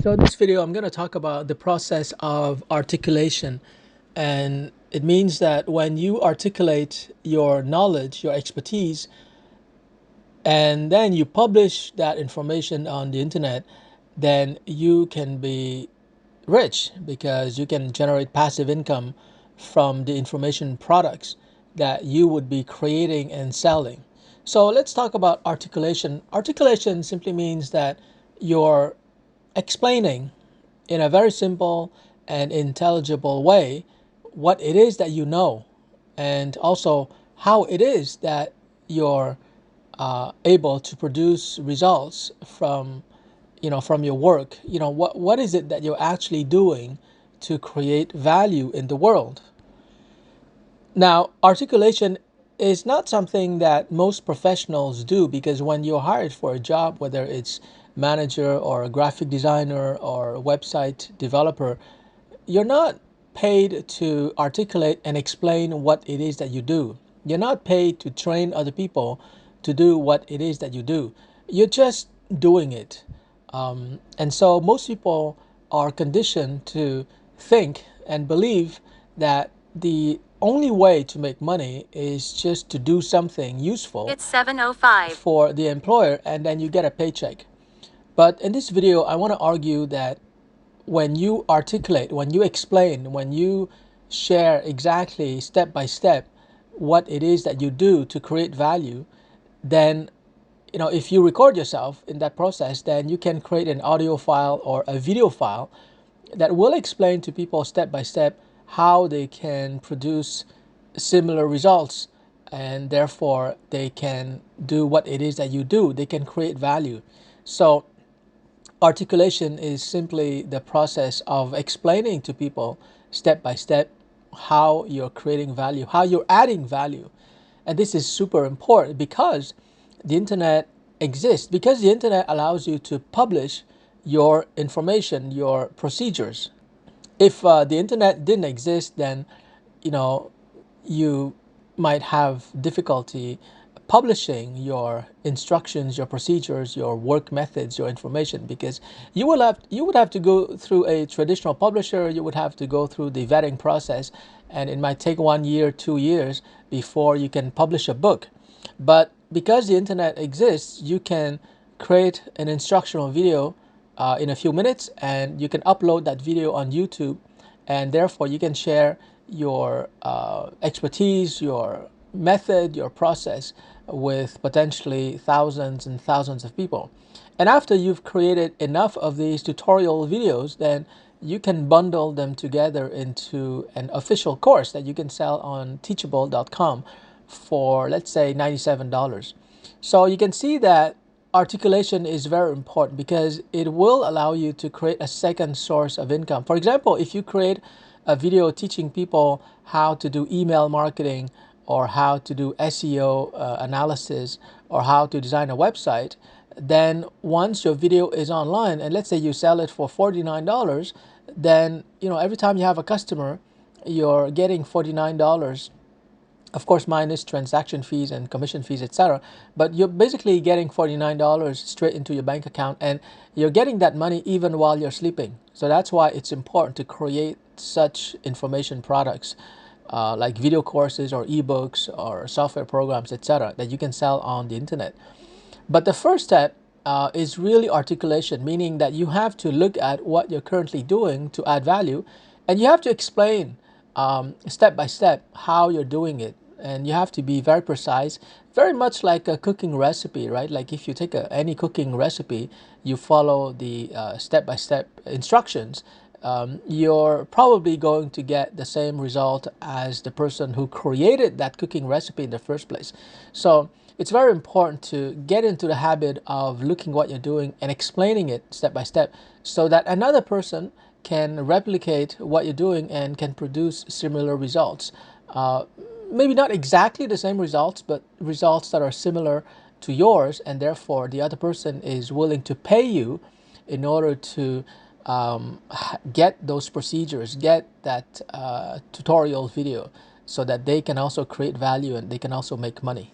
So in this video, I'm going to talk about the process of articulation. And it means that when you articulate your knowledge, your expertise, and then you publish that information on the internet, then you can be rich because you can generate passive income from the information products that you would be creating and selling. So let's talk about articulation. Articulation simply means that you're explaining in a very simple and intelligible way what it is that you know, and also how it is that you're able to produce results from from your work. What is it that you're actually doing to create value in the world. Now, articulation is not something that most professionals do, because when you're hired for a job, whether it's manager or a graphic designer or a website developer, you're not paid to articulate and explain what it is that you do. You're not paid to train other people to do what it is that you do. You're just doing it. And so most people are conditioned to think and believe that the only way to make money is just to do something useful. It's 7:05 for the employer, and then you get a paycheck. But in this video, I want to argue that when you articulate, when you explain, when you share exactly step by step what it is that you do to create value, then if you record yourself in that process, then you can create an audio file or a video file that will explain to people step by step how they can produce similar results, and therefore they can do what it is that you do. They can create value. So articulation is simply the process of explaining to people step by step how you're creating value, how you're adding value. And this is super important because the internet exists, because the internet allows you to publish your information, your procedures. If the internet didn't exist, then you know you might have difficulty publishing your instructions, your procedures, your work methods, your information, because you would have to go through a traditional publisher. You would have to go through the vetting process, and it might take 1 year, 2 years before you can publish a book. But because the internet exists, you can create an instructional video in a few minutes, and you can upload that video on YouTube, and therefore you can share your expertise, your method, your process with potentially thousands and thousands of people. And after you've created enough of these tutorial videos, then you can bundle them together into an official course that you can sell on teachable.com for, let's say, $97. So you can see that articulation is very important because it will allow you to create a second source of income. For example, if you create a video teaching people how to do email marketing, or how to do SEO analysis, or how to design a website, then once your video is online, and let's say you sell it for $49, then every time you have a customer, you're getting $49, of course minus transaction fees and commission fees, etc. But you're basically getting $49 straight into your bank account, and you're getting that money even while you're sleeping. So that's why it's important to create such information products, like video courses or ebooks or software programs, etc., that you can sell on the internet. But the first step is really articulation, meaning that you have to look at what you're currently doing to add value, and you have to explain step by step how you're doing it. And you have to be very precise, very much like a cooking recipe, right? Like if you take any cooking recipe, you follow the step by step instructions, you're probably going to get the same result as the person who created that cooking recipe in the first place. So it's very important to get into the habit of looking what you're doing and explaining it step by step, so that another person can replicate what you're doing and can produce similar results. Maybe not exactly the same results, but results that are similar to yours, and therefore the other person is willing to pay you in order to get those procedures, get that tutorial video, so that they can also create value and they can also make money.